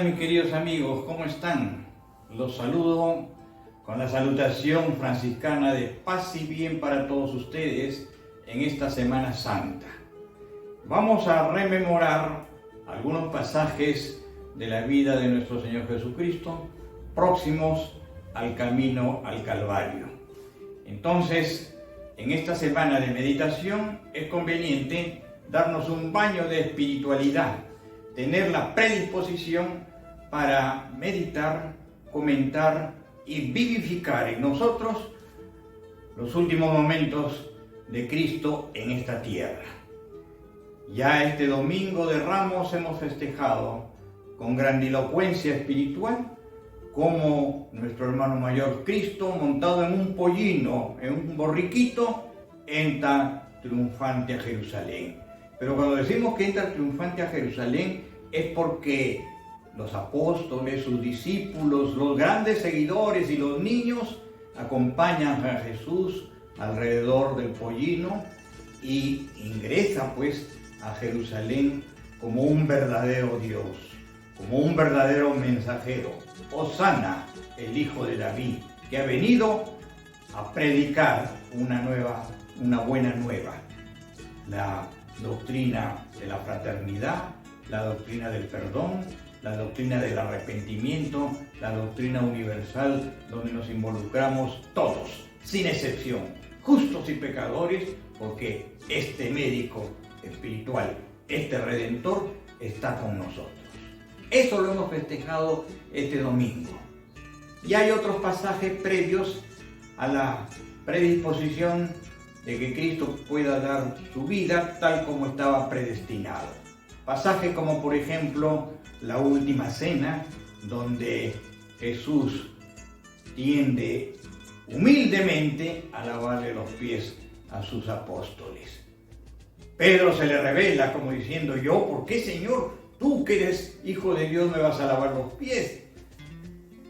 Mis queridos amigos, ¿cómo están? Los saludo con la salutación franciscana de paz y bien para todos ustedes en esta Semana Santa. Vamos a rememorar algunos pasajes de la vida de nuestro Señor Jesucristo próximos al camino al Calvario. Entonces, en esta semana de meditación es conveniente darnos un baño de espiritualidad, tener la predisposición para meditar, comentar y vivificar en nosotros los últimos momentos de Cristo en esta tierra. Ya este domingo de Ramos hemos festejado con grandilocuencia espiritual como nuestro hermano mayor Cristo, montado en un pollino, en un borriquito, entra triunfante a Jerusalén. Pero cuando decimos que entra triunfante a Jerusalén es porque los apóstoles, sus discípulos, los grandes seguidores y los niños acompañan a Jesús alrededor del pollino y ingresa pues a Jerusalén como un verdadero Dios, como un verdadero mensajero. Hosana, el Hijo de David, que ha venido a predicar una buena nueva. La doctrina de la fraternidad, la doctrina del perdón, la doctrina del arrepentimiento, la doctrina universal donde nos involucramos todos, sin excepción, justos y pecadores, porque este médico espiritual, este Redentor, está con nosotros. Eso lo hemos festejado este domingo. Y hay otros pasajes previos a la predisposición de que Cristo pueda dar su vida tal como estaba predestinado. Pasajes como por ejemplo la última cena, donde Jesús tiende humildemente a lavarle los pies a sus apóstoles. Pedro se le revela como diciendo: yo, ¿por qué, Señor? Tú que eres hijo de Dios me vas a lavar los pies.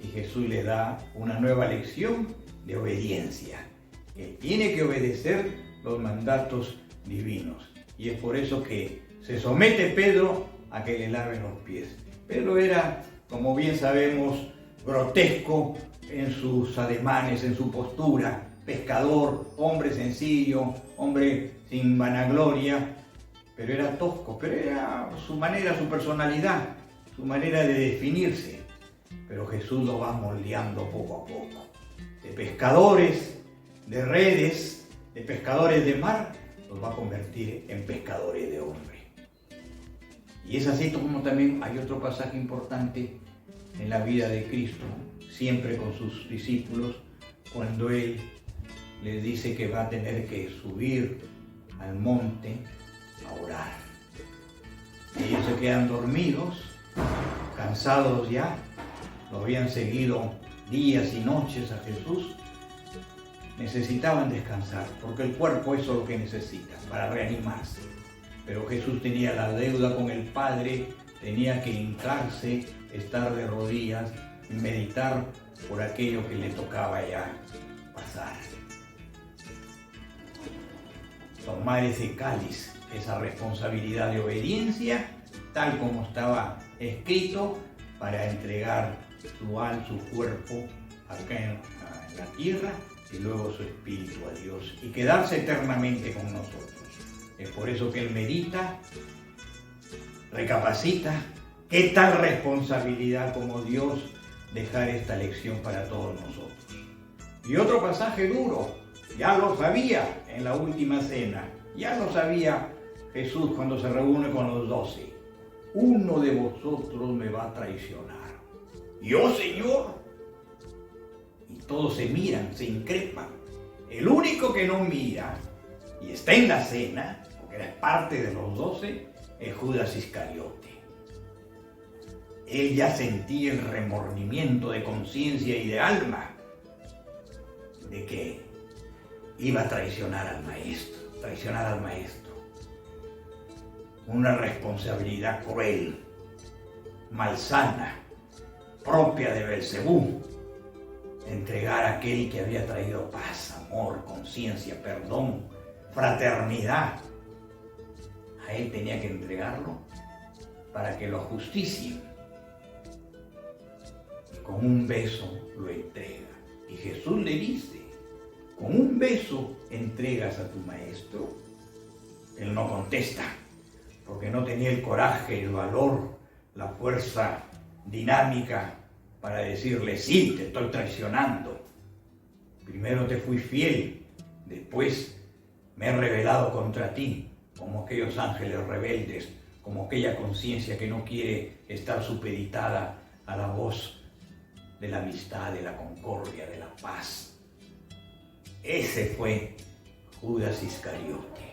Y Jesús le da una nueva lección de obediencia. Él tiene que obedecer los mandatos divinos. Y es por eso que se somete Pedro a que le laven los pies. Pedro era, como bien sabemos, grotesco en sus ademanes, en su postura, pescador, hombre sencillo, hombre sin vanagloria, pero era tosco, pero era su manera, su personalidad, su manera de definirse. Pero Jesús lo va moldeando poco a poco. De pescadores de redes, de pescadores de mar, los va a convertir en pescadores de hombre. Y es así como también hay otro pasaje importante en la vida de Cristo, siempre con sus discípulos, cuando Él les dice que va a tener que subir al monte a orar. Ellos se quedan dormidos, cansados ya, lo habían seguido días y noches a Jesús, necesitaban descansar, porque el cuerpo eso es lo que necesita, para reanimarse. Pero Jesús tenía la deuda con el Padre, tenía que hincarse, estar de rodillas y meditar por aquello que le tocaba ya pasar. Tomar ese cáliz, esa responsabilidad de obediencia, tal como estaba escrito, para entregar su cuerpo acá en la tierra y luego su espíritu a Dios y quedarse eternamente con nosotros. Es por eso que Él medita, recapacita, qué tal responsabilidad como Dios dejar esta lección para todos nosotros. Y otro pasaje duro, ya lo sabía en la última cena, ya lo sabía Jesús cuando se reúne con los 12. Uno de vosotros me va a traicionar. ¿Yo, Señor? Y todos se miran, se increpan. El único que no mira y está en la cena, porque era parte de los 12, es Judas Iscariote. Él ya sentía el remordimiento de conciencia y de alma de que iba a traicionar al maestro. Una responsabilidad cruel, malsana, propia de Belcebú, entregar a aquel que había traído paz, amor, conciencia, perdón, fraternidad. A él tenía que entregarlo para que lo ajusticien. Y con un beso lo entrega. Y Jesús le dice: ¿con un beso entregas a tu maestro? Él no contesta, porque no tenía el coraje, el valor, la fuerza dinámica para decirle: sí, te estoy traicionando. Primero te fui fiel, después me he rebelado contra ti, como aquellos ángeles rebeldes, como aquella conciencia que no quiere estar supeditada a la voz de la amistad, de la concordia, de la paz. Ese fue Judas Iscariote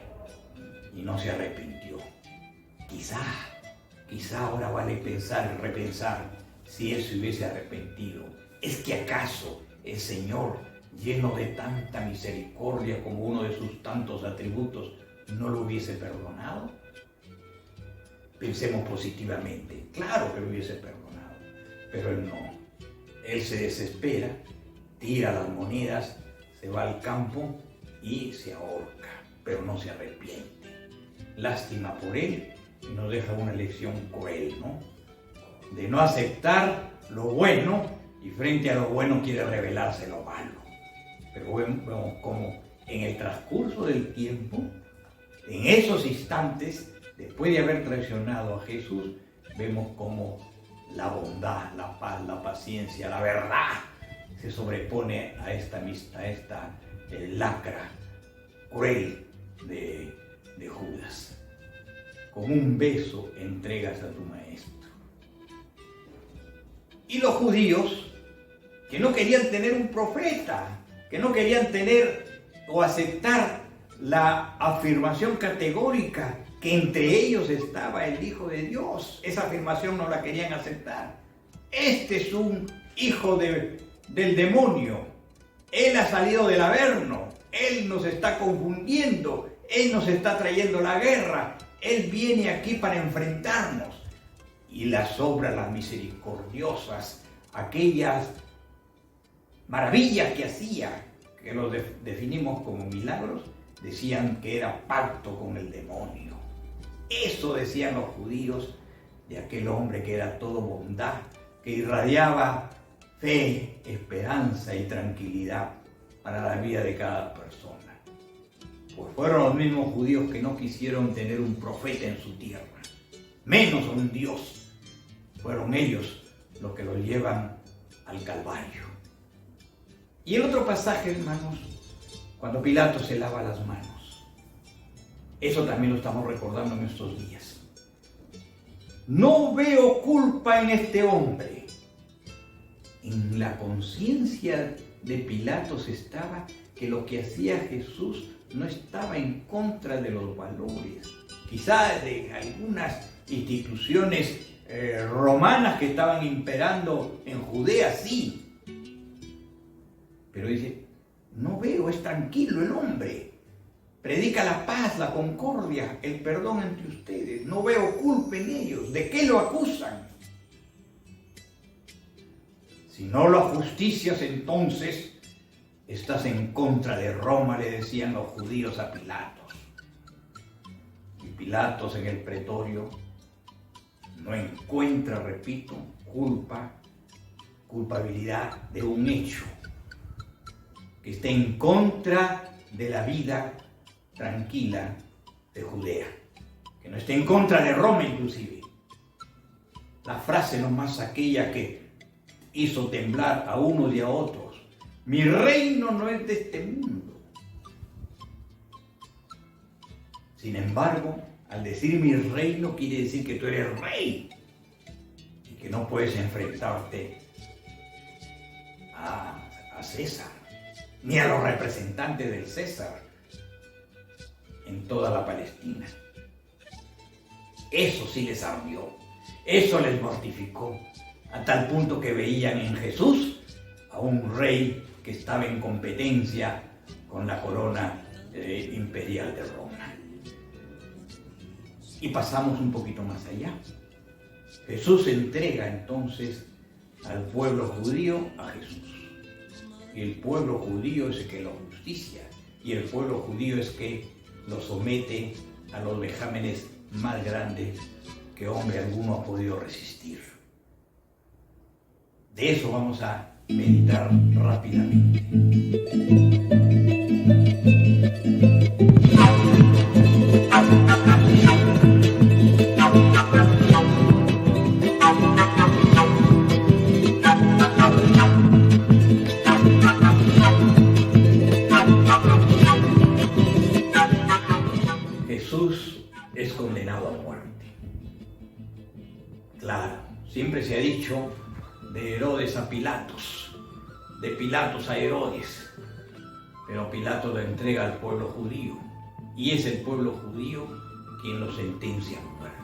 y no se arrepintió. Quizá ahora vale pensar y repensar si él se hubiese arrepentido. ¿Es que acaso el Señor, lleno de tanta misericordia como uno de sus tantos atributos, no lo hubiese perdonado? Pensemos positivamente. Claro que lo hubiese perdonado, pero él no. Él se desespera, tira las monedas, se va al campo y se ahorca, pero no se arrepiente. Lástima por él y nos deja una lección cruel, ¿no? De no aceptar lo bueno y frente a lo bueno quiere revelarse lo malo. Pero vemos como en el transcurso del tiempo, en esos instantes, después de haber traicionado a Jesús, vemos como la bondad, la paz, la paciencia, la verdad se sobrepone a esta lacra cruel de Judas. Con un beso entregas a tu maestro. Y los judíos, que no querían tener un profeta, que no querían tener o aceptar la afirmación categórica que entre ellos estaba el Hijo de Dios, esa afirmación no la querían aceptar. Este es un hijo del demonio. Él ha salido del Averno. Él nos está confundiendo. Él nos está trayendo la guerra. Él viene aquí para enfrentarnos. Y las obras, las misericordiosas, aquellas maravillas que hacía, que los definimos como milagros, decían que era pacto con el demonio. Eso decían los judíos de aquel hombre que era todo bondad, que irradiaba fe, esperanza y tranquilidad para la vida de cada persona. Pues fueron los mismos judíos que no quisieron tener un profeta en su tierra, menos un Dios. Fueron ellos los que los llevan al Calvario. Y el otro pasaje, hermanos, cuando Pilato se lava las manos. Eso también lo estamos recordando en estos días. No veo culpa en este hombre. En la conciencia de Pilatos estaba que lo que hacía Jesús no estaba en contra de los valores, quizá de algunas instituciones romanas que estaban imperando en Judea, sí. Pero dice, no veo, es tranquilo el hombre. Predica la paz, la concordia, el perdón entre ustedes. No veo culpa en ellos. ¿De qué lo acusan? Si no lo ajusticias, entonces estás en contra de Roma, le decían los judíos a Pilatos. Y Pilatos en el pretorio no encuentra, repito, culpabilidad de un hecho que esté en contra de la vida tranquila de Judea, que no esté en contra de Roma inclusive. La frase nomás aquella que hizo temblar a unos y a otros: mi reino no es de este mundo. Sin embargo, al decir mi reino quiere decir que tú eres rey y que no puedes enfrentarte a César, ni a los representantes del César en toda la Palestina. Eso sí les ardió, eso les mortificó, a tal punto que veían en Jesús a un rey que estaba en competencia con la corona imperial de Roma. Y pasamos un poquito más allá. Jesús entrega entonces al pueblo judío a Jesús. Y el pueblo judío es el que lo justicia. Y el pueblo judío es que lo somete a los vejámenes más grandes que hombre alguno ha podido resistir. De eso vamos a meditar rápidamente. Jesús es condenado a muerte. Claro, siempre se ha dicho de Herodes a Pilatos, de Pilatos a Herodes, pero Pilato lo entrega al pueblo judío y es el pueblo judío quien lo sentencia a muerte.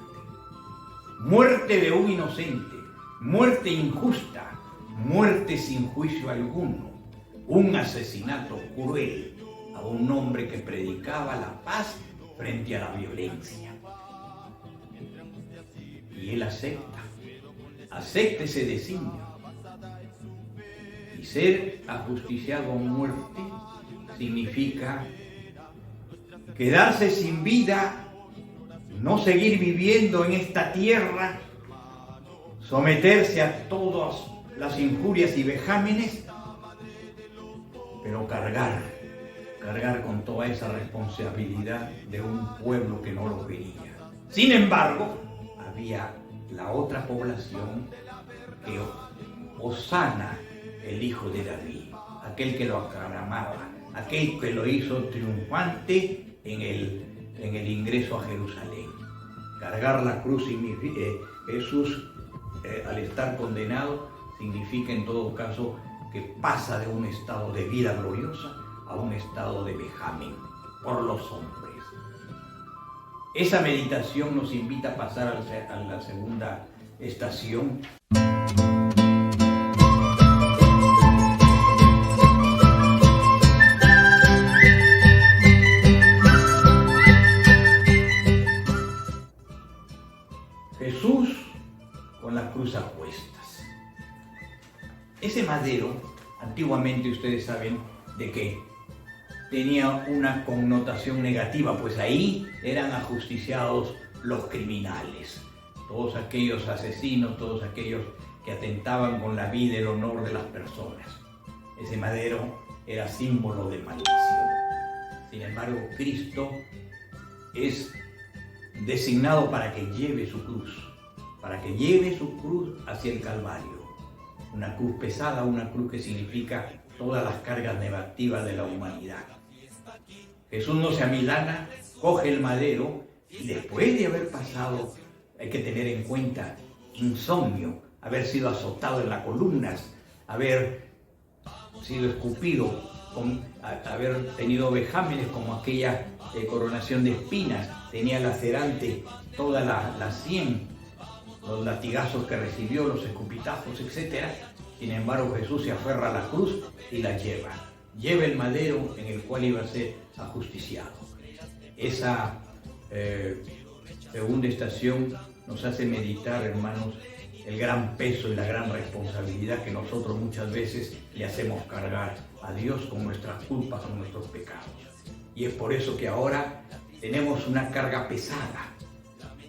Muerte de un inocente, muerte injusta, muerte sin juicio alguno, un asesinato cruel a un hombre que predicaba la paz frente a la violencia. Y él acepta ese designio. Y ser ajusticiado a muerte significa quedarse sin vida, no seguir viviendo en esta tierra, someterse a todas las injurias y vejámenes, pero cargar con toda esa responsabilidad de un pueblo que no lo quería. Sin embargo, había la otra población que Hosana, el hijo de David, aquel que lo aclamaba, aquel que lo hizo triunfante en el ingreso a Jerusalén. Cargar la cruz significa, Jesús al estar condenado significa en todo caso que pasa de un estado de vida gloriosa a un estado de vejamen por los hombres. Esa meditación nos invita a pasar a la segunda estación. Jesús con la cruz a cuestas. Ese madero, antiguamente ustedes saben de que tenía una connotación negativa, pues ahí eran ajusticiados los criminales, todos aquellos asesinos, todos aquellos que atentaban con la vida y el honor de las personas. Ese madero era símbolo de maldición. Sin embargo, Cristo es designado para que lleve su cruz hacia el Calvario. Una cruz pesada, una cruz que significa todas las cargas negativas de la humanidad. Jesús no se amilana, coge el madero y después de haber pasado, hay que tener en cuenta, insomnio, haber sido azotado en las columnas, haber sido escupido, haber tenido vejámenes como aquella coronación de espinas, tenía lacerante toda la sien, los latigazos que recibió, los escupitazos, etc. Sin embargo, Jesús se aferra a la cruz y la lleva. Lleva el madero en el cual iba a ser ajusticiado. Esa segunda estación nos hace meditar, hermanos, el gran peso y la gran responsabilidad que nosotros muchas veces le hacemos cargar a Dios con nuestras culpas, con nuestros pecados. Y es por eso que ahora tenemos una carga pesada.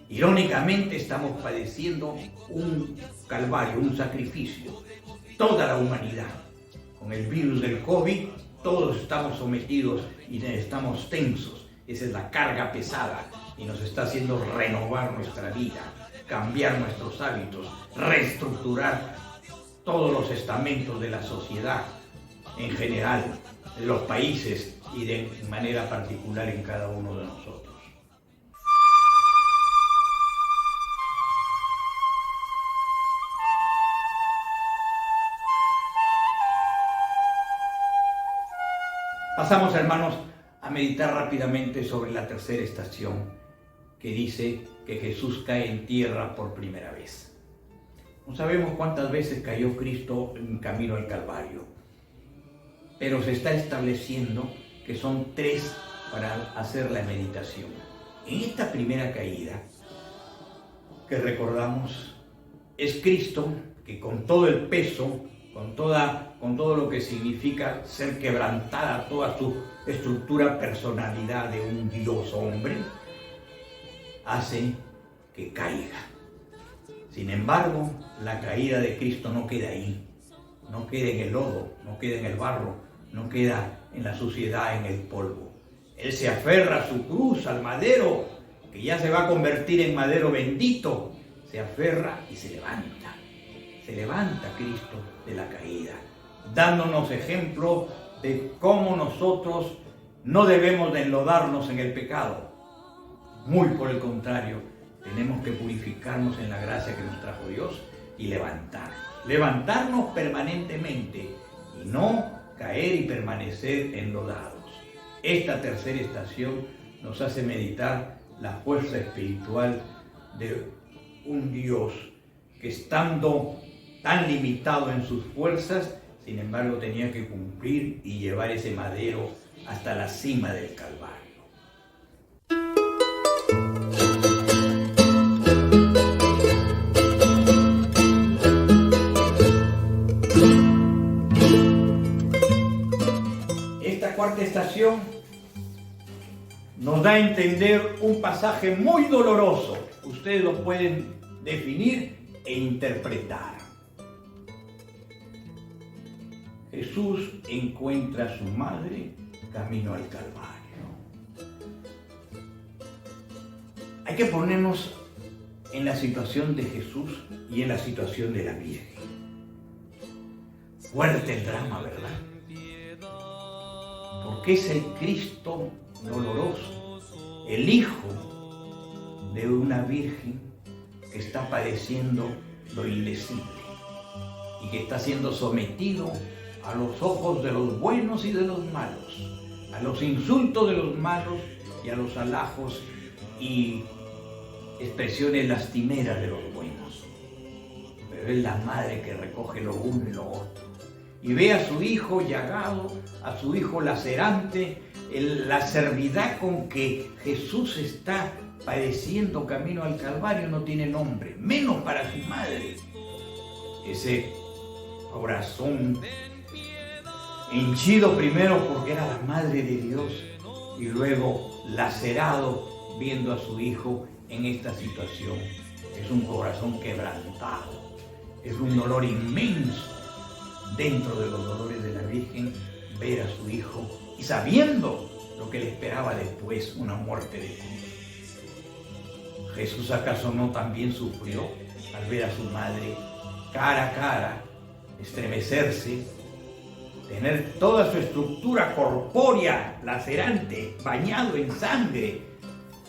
Irónicamente estamos padeciendo un calvario, un sacrificio. Toda la humanidad, con el virus del COVID, todos estamos sometidos y estamos tensos. Esa es la carga pesada y nos está haciendo renovar nuestra vida, cambiar nuestros hábitos, reestructurar todos los estamentos de la sociedad en general, en los países y de manera particular en cada uno de nosotros. Pasamos, hermanos, a meditar rápidamente sobre la tercera estación, que dice que Jesús cae en tierra por primera vez. No sabemos cuántas veces cayó Cristo en camino al Calvario, pero se está estableciendo que son 3 para hacer la meditación. En esta primera caída, que recordamos, es Cristo que con todo el peso, con todo lo que significa ser quebrantada toda su estructura, personalidad de un Dios hombre, hace que caiga. Sin embargo, la caída de Cristo no queda ahí, no queda en el lodo, no queda en el barro, no queda en la suciedad, en el polvo. Él se aferra a su cruz, al madero, que ya se va a convertir en madero bendito, se aferra y se levanta. Se levanta Cristo de la caída, dándonos ejemplo de cómo nosotros no debemos de enlodarnos en el pecado. Muy por el contrario, tenemos que purificarnos en la gracia que nos trajo Dios y levantarnos permanentemente y no caer y permanecer enlodados. Esta tercera estación nos hace meditar la fuerza espiritual de un Dios que, estando tan limitado en sus fuerzas, sin embargo tenía que cumplir y llevar ese madero hasta la cima del Calvario. Esta cuarta estación nos da a entender un pasaje muy doloroso. Ustedes lo pueden definir e interpretar. Jesús encuentra a su madre camino al Calvario. Hay que ponernos en la situación de Jesús y en la situación de la Virgen. Fuerte el drama, ¿verdad? porque es el Cristo doloroso, el Hijo de una Virgen que está padeciendo lo indecible y que está siendo sometido a los ojos de los buenos y de los malos, a los insultos de los malos y a los halagos y expresiones lastimeras de los buenos. Pero es la madre que recoge lo uno y lo otro y ve a su hijo llagado, a su hijo lacerante, la servidad con que Jesús está padeciendo camino al Calvario no tiene nombre, menos para su madre. Ese corazón henchido primero porque era la madre de Dios y luego lacerado viendo a su hijo en esta situación. Es un corazón quebrantado, es un dolor inmenso dentro de los dolores de la Virgen ver a su hijo y sabiendo lo que le esperaba después, una muerte de cruz. ¿Jesús acaso no también sufrió al ver a su madre cara a cara, estremecerse, tener toda su estructura corpórea lacerante, bañado en sangre,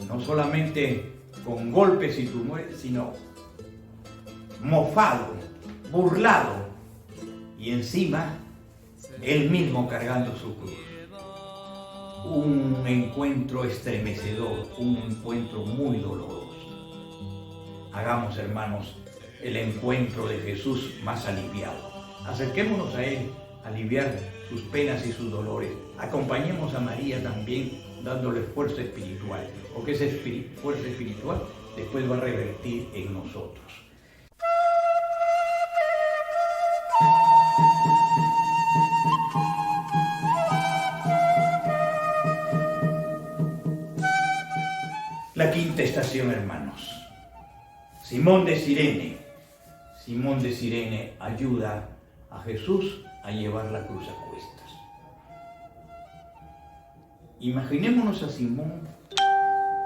no solamente con golpes y tumores, sino mofado, burlado, y encima él mismo cargando su cruz? Un encuentro estremecedor, un encuentro muy doloroso. Hagamos, hermanos, el encuentro de Jesús más aliviado. Acerquémonos a Él, a aliviar sus penas y sus dolores. Acompañemos a María también, dándole fuerza espiritual, porque esa fuerza espiritual después va a revertir en nosotros. La quinta estación, hermanos. Simón de Cirene. Simón de Cirene ayuda a Jesús a llevar la cruz a cuestas. Imaginémonos a Simón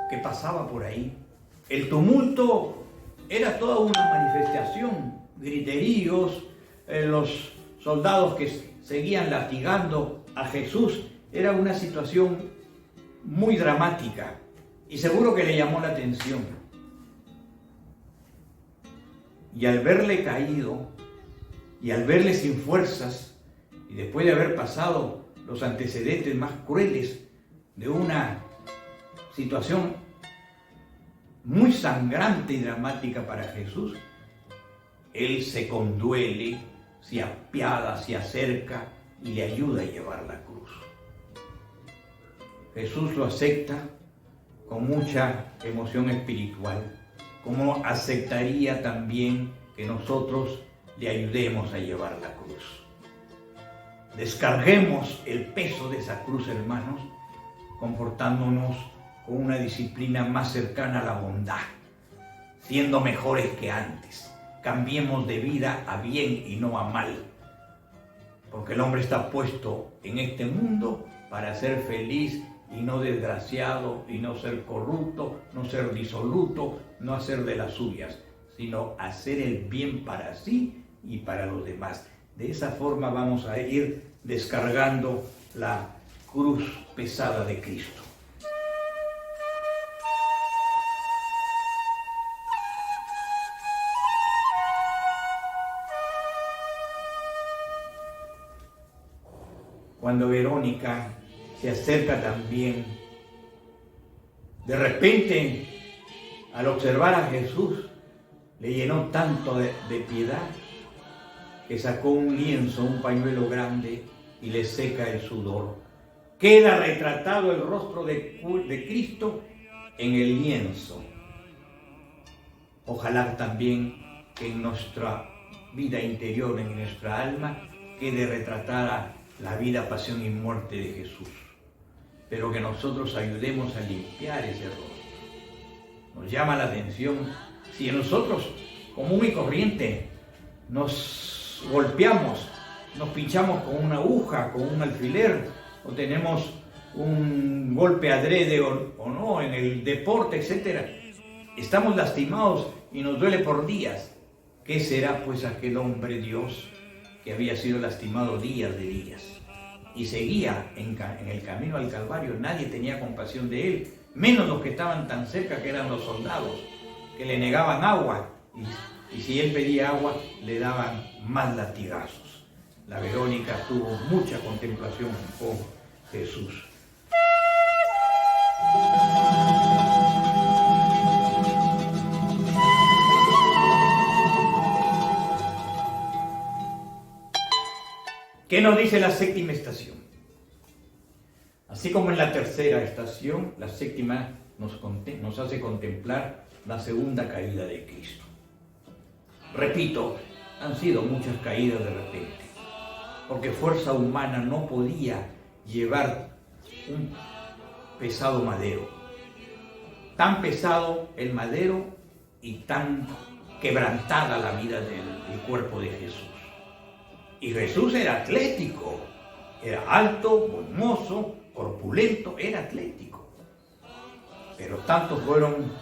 que pasaba por ahí. El tumulto era toda una manifestación, griteríos, los soldados que seguían latigando a Jesús. Era una situación muy dramática y seguro que le llamó la atención. Y al verle caído y al verle sin fuerzas y después de haber pasado los antecedentes más crueles de una situación muy sangrante y dramática para Jesús, él se conduele, se apiada, se acerca y le ayuda a llevar la cruz. Jesús lo acepta con mucha emoción espiritual, como aceptaría también que nosotros le ayudemos a llevar la cruz. Descarguemos el peso de esa cruz, hermanos, comportándonos con una disciplina más cercana a la bondad, siendo mejores que antes. Cambiemos de vida a bien y no a mal, porque el hombre está puesto en este mundo para ser feliz y no desgraciado, y no ser corrupto, no ser disoluto, no hacer de las suyas, sino hacer el bien para sí y para los demás. De esa forma vamos a ir descargando la cruz pesada de Cristo. Cuando Verónica se acerca también, de repente, al observar a Jesús, le llenó tanto de piedad que sacó un lienzo, un pañuelo grande y le seca el sudor. Queda retratado el rostro de Cristo en el lienzo. Ojalá también que en nuestra vida interior, en nuestra alma, quede retratada la vida, pasión y muerte de Jesús. Pero que nosotros ayudemos a limpiar ese rostro. Nos llama la atención si nosotros, común y corriente, nos golpeamos, nos pinchamos con una aguja, con un alfiler, o tenemos un golpe adrede o no en el deporte, etc. Estamos lastimados y nos duele por días. ¿Qué será pues aquel hombre Dios que había sido lastimado días de días? y seguía en el camino al Calvario, nadie tenía compasión de él, menos los que estaban tan cerca, que eran los soldados, que le negaban agua, y si él pedía agua, le daban más latigazos. La Verónica tuvo mucha contemplación con Jesús. ¿Qué nos dice la séptima estación? Así como en la tercera estación, la séptima nos hace contemplar la segunda caída de Cristo. Repito, han sido muchas caídas de repente, porque fuerza humana no podía llevar un pesado madero. Tan pesado el madero y tan quebrantada la vida del cuerpo de Jesús. Y Jesús era atlético, era alto, hermoso, corpulento, era atlético. Pero tantos fueron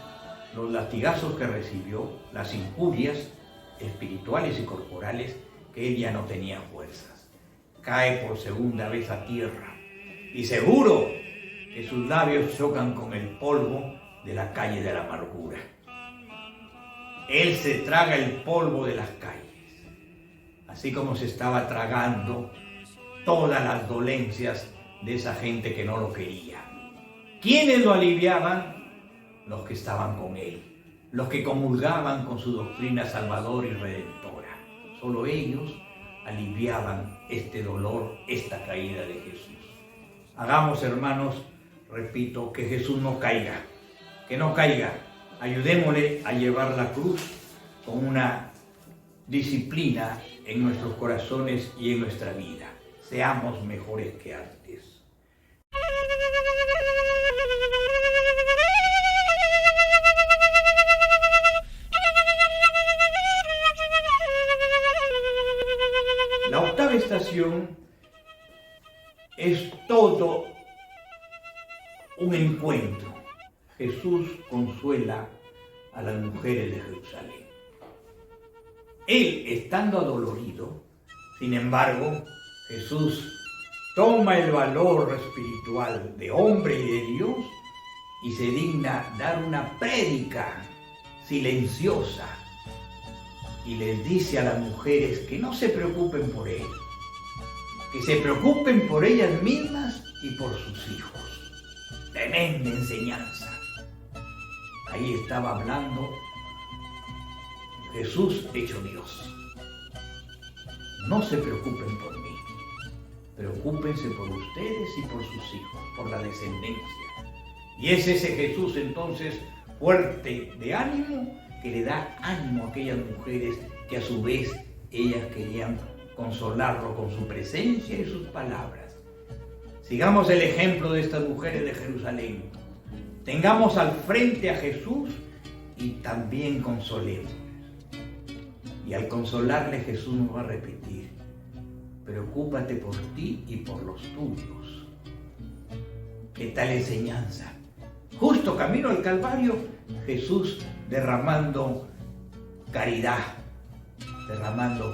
los latigazos que recibió, las injurias espirituales y corporales, que él ya no tenía fuerzas. Cae por segunda vez a tierra y seguro que sus labios chocan con el polvo de la calle de la amargura. Él se traga el polvo de las calles, así como se estaba tragando todas las dolencias de esa gente que no lo quería. ¿Quiénes lo aliviaban? Los que estaban con él, los que comulgaban con su doctrina salvadora y redentora. Solo ellos aliviaban este dolor, esta caída de Jesús. Hagamos, hermanos, repito, que Jesús no caiga, que no caiga. Ayudémosle a llevar la cruz con una disciplina en nuestros corazones y en nuestra vida. Seamos mejores que antes. La octava estación es todo un encuentro. Jesús consuela a las mujeres de Jerusalén. Él, estando adolorido, sin embargo, Jesús toma el valor espiritual de hombre y de Dios y se digna dar una prédica silenciosa y les dice a las mujeres que no se preocupen por él, que se preocupen por ellas mismas y por sus hijos. Tremenda enseñanza. Ahí estaba hablando Jesús hecho Dios. No se preocupen por mí, preocúpense por ustedes y por sus hijos, por la descendencia. Y es ese Jesús entonces fuerte de ánimo que le da ánimo a aquellas mujeres que a su vez ellas querían consolarlo con su presencia y sus palabras. Sigamos el ejemplo de estas mujeres de Jerusalén. Tengamos al frente a Jesús y también consolemos. Y al consolarle Jesús nos va a repetir: preocúpate por ti y por los tuyos. ¿Qué tal enseñanza? Justo camino al Calvario, Jesús derramando caridad, derramando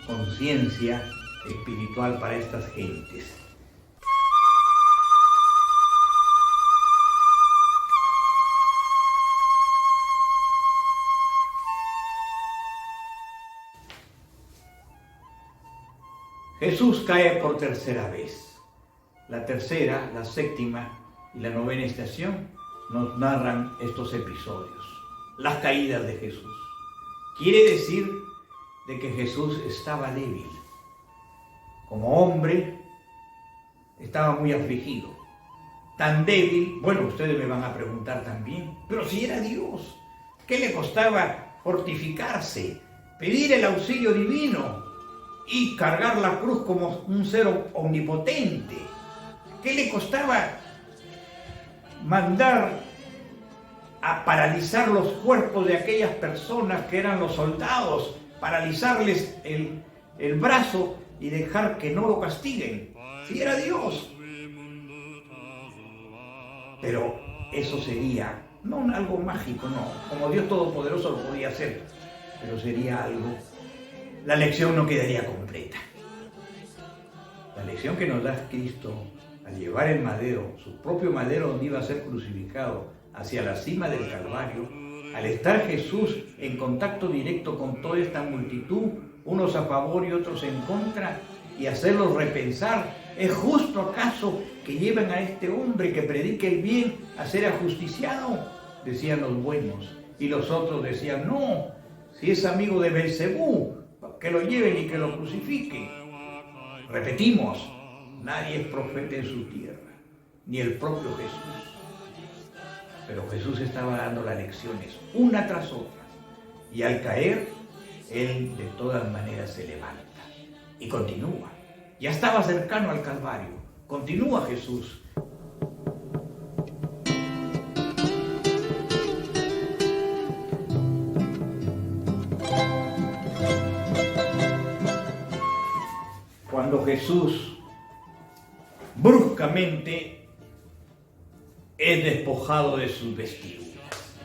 conciencia espiritual para estas gentes. Jesús cae por tercera vez. La tercera, la séptima y la novena estación nos narran estos episodios, las caídas de Jesús. Quiere decir de que Jesús estaba débil. Como hombre, estaba muy afligido. Tan débil, bueno, ustedes me van a preguntar también, pero si era Dios, ¿qué le costaba fortificarse, pedir el auxilio divino y cargar la cruz como un ser omnipotente? ¿Qué le costaba mandar a paralizar los cuerpos de aquellas personas que eran los soldados, paralizarles el brazo y dejar que no lo castiguen? Si era Dios. Pero eso sería, no algo mágico, no, como Dios Todopoderoso lo podía hacer, pero sería algo, la lección no quedaría completa. La lección que nos da Cristo al llevar el madero, su propio madero donde iba a ser crucificado, hacia la cima del Calvario, al estar Jesús en contacto directo con toda esta multitud, unos a favor y otros en contra, y hacerlos repensar, ¿es justo acaso que lleven a este hombre que predique el bien a ser ajusticiado? Decían los buenos, y los otros decían, no, si es amigo de Belcebú, que lo lleven y que lo crucifiquen. Repetimos, nadie es profeta en su tierra, ni el propio Jesús. Pero Jesús estaba dando las lecciones una tras otra, y al caer, Él de todas maneras se levanta y continúa. Ya estaba cercano al Calvario, continúa Jesús. Cuando Jesús bruscamente es despojado de sus vestiduras,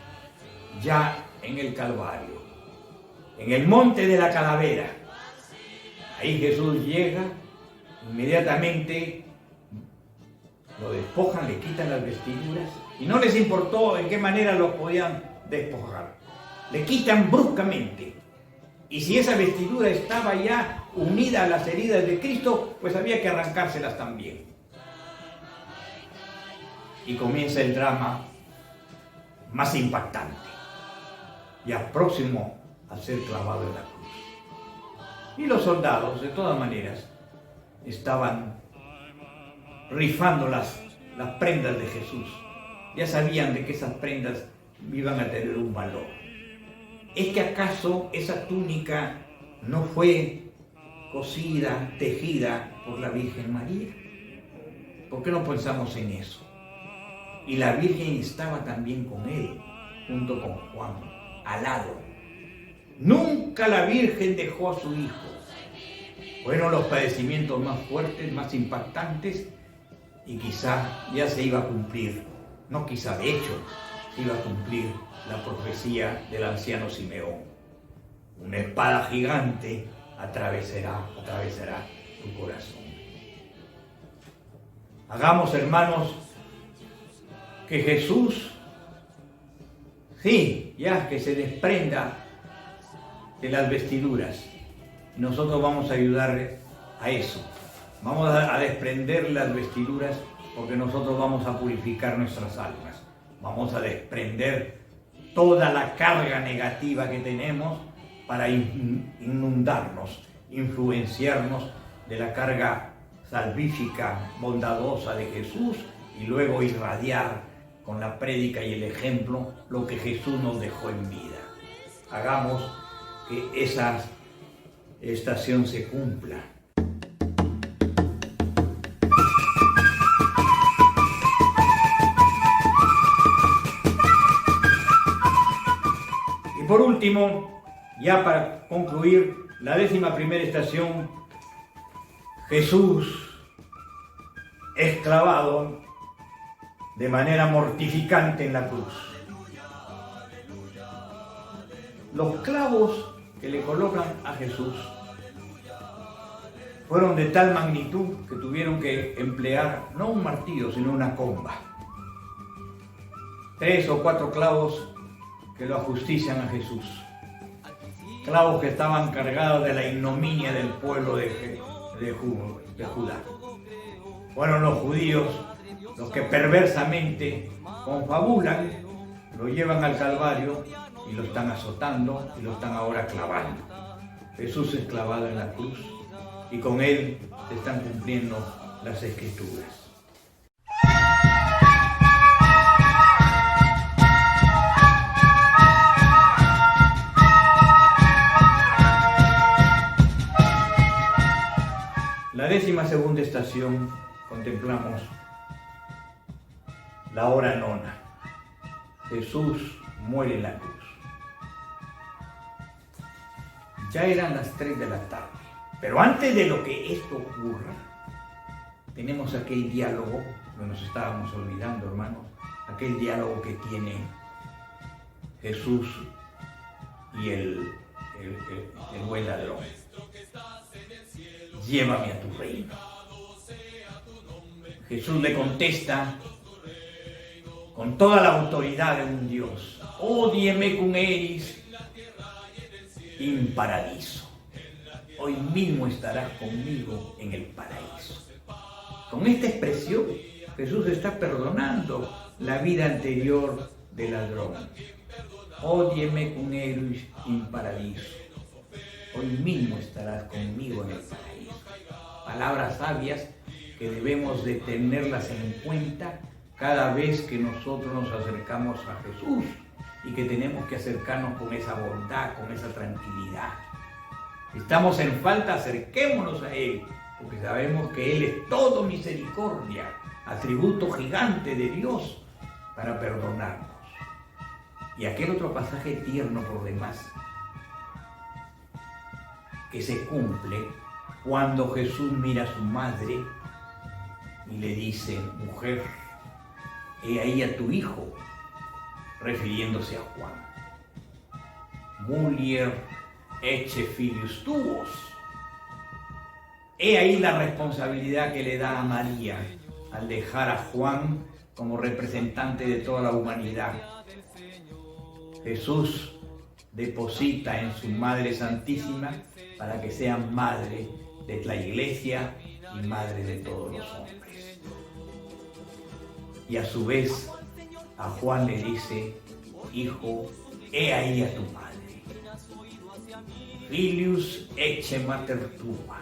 ya en el Calvario, en el monte de la calavera, ahí Jesús llega, inmediatamente lo despojan, le quitan las vestiduras y no les importó en qué manera lo podían despojar, le quitan bruscamente. Y si esa vestidura estaba ya unida a las heridas de Cristo, pues había que arrancárselas también. Y comienza el drama más impactante, ya próximo a ser clavado en la cruz. Y los soldados, de todas maneras, estaban rifando las prendas de Jesús. Ya sabían de que esas prendas iban a tener un valor. ¿Es que acaso esa túnica no fue cosida, tejida por la Virgen María? ¿Por qué no pensamos en eso? Y la Virgen estaba también con él, junto con Juan, al lado. Nunca la Virgen dejó a su hijo. Fueron los padecimientos más fuertes, más impactantes, y quizá ya se iba a cumplir, no quizá, de hecho, se iba a cumplir la profecía del anciano Simeón. Una espada gigante atravesará tu corazón. Hagamos, hermanos, que Jesús, sí, ya que se desprenda de las vestiduras. Nosotros vamos a ayudarle a eso. Vamos a desprender las vestiduras porque nosotros vamos a purificar nuestras almas. Vamos a desprender toda la carga negativa que tenemos para inundarnos, influenciarnos de la carga salvífica, bondadosa de Jesús y luego irradiar con la prédica y el ejemplo lo que Jesús nos dejó en vida. Hagamos que esa estación se cumpla. Y por último, ya para concluir, la 11ª estación, Jesús es clavado de manera mortificante en la cruz. Los clavos que le colocan a Jesús fueron de tal magnitud que tuvieron que emplear no un martillo, sino una comba. 3 o 4 clavos que lo ajustician a Jesús. Clavos que estaban cargados de la ignominia del pueblo de Judá. Fueron los judíos los que perversamente confabulan, lo llevan al Calvario y lo están azotando y lo están ahora clavando. Jesús es clavado en la cruz y con él se están cumpliendo las Escrituras. La 12ª estación contemplamos la hora nona. Jesús muere en la cruz. Ya eran las 3 de la tarde. Pero antes de lo que esto ocurra, tenemos aquel diálogo que nos estábamos olvidando, hermanos, aquel diálogo que tiene Jesús y el buen ladrón. Llévame a tu reino. Jesús le contesta con toda la autoridad de un Dios: Ódieme cum eris in paradiso. Hoy mismo estarás conmigo en el paraíso. Con esta expresión, Jesús está perdonando la vida anterior del ladrón. Ódieme cum eris in paradiso. Hoy mismo estarás conmigo en el paraíso. Palabras sabias que debemos de tenerlas en cuenta cada vez que nosotros nos acercamos a Jesús, y que tenemos que acercarnos con esa bondad, con esa tranquilidad. Si estamos en falta, acerquémonos a Él, porque sabemos que Él es todo misericordia, atributo gigante de Dios para perdonarnos. Y aquel otro pasaje tierno por demás, que se cumple cuando Jesús mira a su madre y le dice: mujer, he ahí a tu hijo, refiriéndose a Juan. Mulier ecce filius tuos. He ahí la responsabilidad que le da a María al dejar a Juan como representante de toda la humanidad. Jesús deposita en su Madre Santísima para que sea madre de la Iglesia y madre de todos los hombres. Y a su vez a Juan le dice: hijo, he ahí a tu madre. Filius ecce mater tua.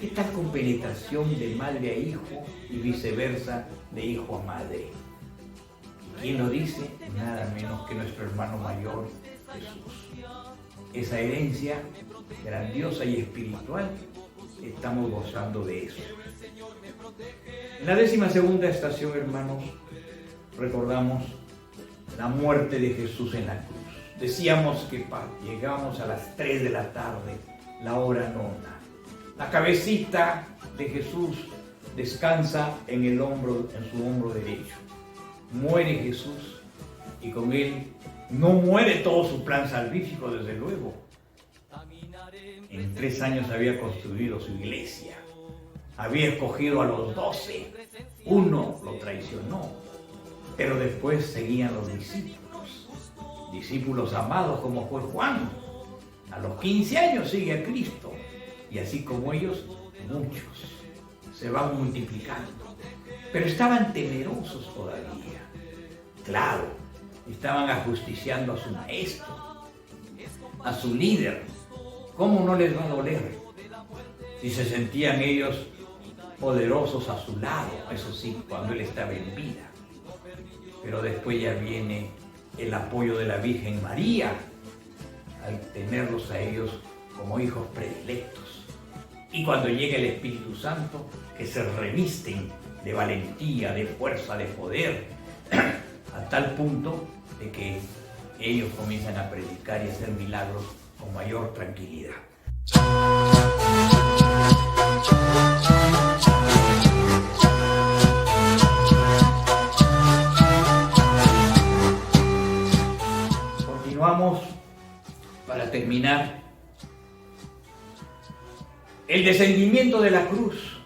¿Qué tal compenetración de madre a hijo y viceversa, de hijo a madre? ¿Quién lo dice? Nada menos que nuestro hermano mayor, Jesús. Esa herencia grandiosa y espiritual, estamos gozando de eso. En la 12ª estación, hermanos, recordamos la muerte de Jesús en la cruz. Decíamos que llegamos a las 3 de la tarde, la hora nona. La cabecita de Jesús descansa en su hombro derecho. Muere Jesús, y con él no muere todo su plan salvífico, desde luego. En 3 años había construido su iglesia, había escogido a los 12, uno lo traicionó, pero después seguían los discípulos amados como fue Juan. A los 15 años sigue a Cristo, y así como ellos, muchos se van multiplicando, pero estaban temerosos todavía. Claro, estaban ajusticiando a su maestro, a su líder. ¿Cómo no les va a doler si se sentían ellos poderosos a su lado? Eso sí, cuando él estaba en vida. Pero después ya viene el apoyo de la Virgen María al tenerlos a ellos como hijos predilectos. Y cuando llega el Espíritu Santo, que se revisten de valentía, de fuerza, de poder, a tal punto de que ellos comienzan a predicar y a hacer milagros con mayor tranquilidad. Continuamos para terminar. El descendimiento de la cruz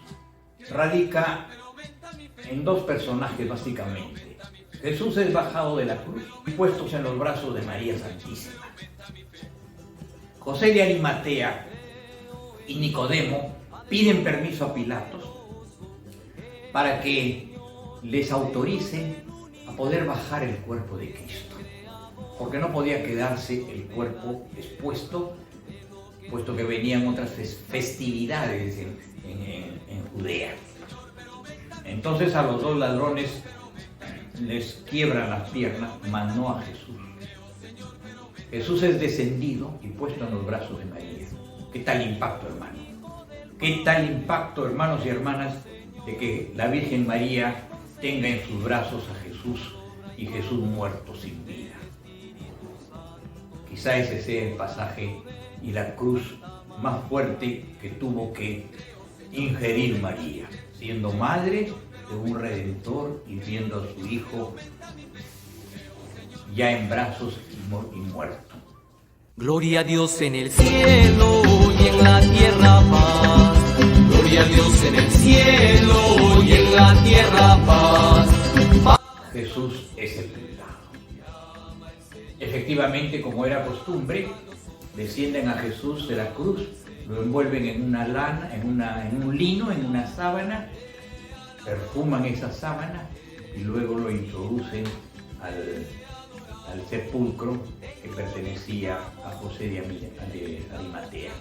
radica en 2 personajes básicamente. Jesús es bajado de la cruz y puestos en los brazos de María Santísima. José de Arimatea y Nicodemo piden permiso a Pilatos para que les autorice a poder bajar el cuerpo de Cristo, porque no podía quedarse el cuerpo expuesto, puesto que venían otras festividades en Judea. Entonces a los 2 ladrones les quiebran las piernas, mas no a Jesús. Jesús es descendido y puesto en los brazos de María. ¿Qué tal impacto, hermano? ¿Qué tal impacto, hermanos y hermanas, de que la Virgen María tenga en sus brazos a Jesús y Jesús muerto sin vida? Quizá ese sea el pasaje y la cruz más fuerte que tuvo que ingerir María, siendo madre de un Redentor y viendo a su Hijo ya en brazos y muerto. Gloria a Dios en el cielo y en la tierra paz. Gloria a Dios en el cielo y en la tierra paz. Jesús es el milagro. Efectivamente, como era costumbre, descienden a Jesús de la cruz, lo envuelven en una lana, en un lino, en una sábana, perfuman esa sábana y luego lo introducen al sepulcro que pertenecía a José de Arimatea.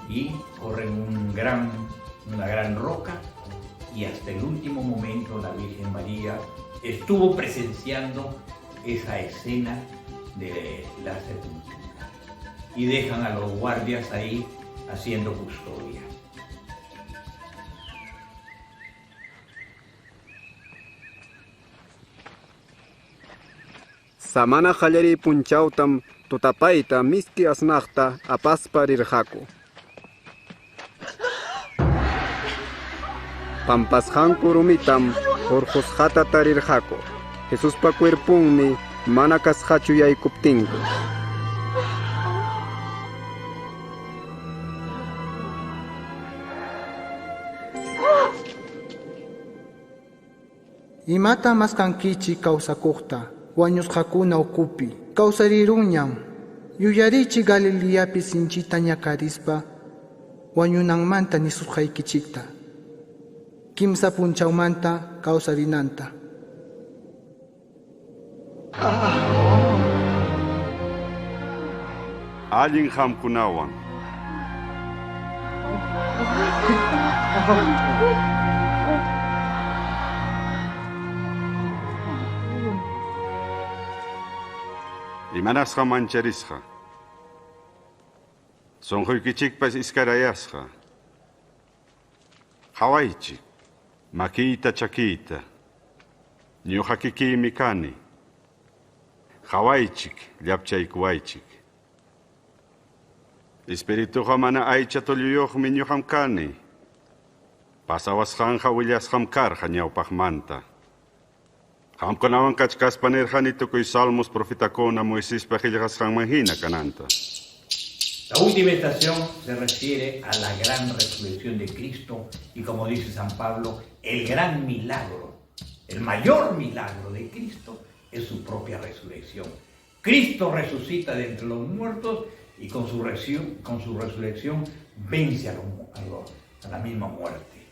Y corren una gran roca, y hasta el último momento la Virgen María estuvo presenciando esa escena de la sepultura, y dejan a los guardias ahí haciendo custodia. Samana Jallari punchautam tutapaita miski asnachta apaspa rirhaku. Pampashan kurumitam Jorjosjata tarirhaku. Jesús pa cuerpunmi manakas hachu yaykuptinku. Imata maskankichi kawsakuqta wañusqakuna ukupi kawsariruñam yuyarichi Galileapi sinchita ñakarispa wañunanmanta nisurqaykichikta kimsa punchawmanta kawsarinanta. Allin hamkunawan Imanasqa mancharisqa sonquykichikpas iskarayasqa qhawaychik makiyta chakiyta ñuqa kikiymi kani qhawaychik llapchaykuwaychik Espirituqa mana aycha tulluyuqmi ñuqam kani pasawasqanqa willasqam karqa ñawpaqmanta Qamkunawan kachkaspa nirqani tukuy salmos profetakuna Moiséspa qillqasqanmanhina kananta. La última estación se refiere a la gran resurrección de Cristo y, como dice San Pablo, el gran milagro, el mayor milagro de Cristo es su propia resurrección. Cristo resucita de entre los muertos y con su resurrección vence a la misma muerte.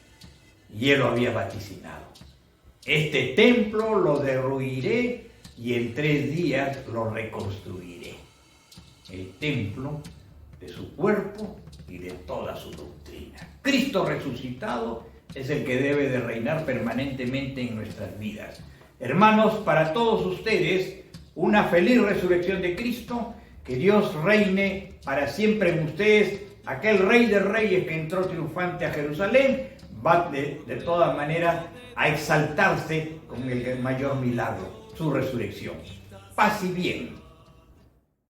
Y él lo había vaticinado. Este templo lo derruiré y en 3 días lo reconstruiré. El templo de su cuerpo y de toda su doctrina. Cristo resucitado es el que debe de reinar permanentemente en nuestras vidas. Hermanos, para todos ustedes, una feliz resurrección de Cristo, que Dios reine para siempre en ustedes. Aquel Rey de Reyes que entró triunfante a Jerusalén va de todas maneras a exaltarse con el mayor milagro, su resurrección. Paz y bien.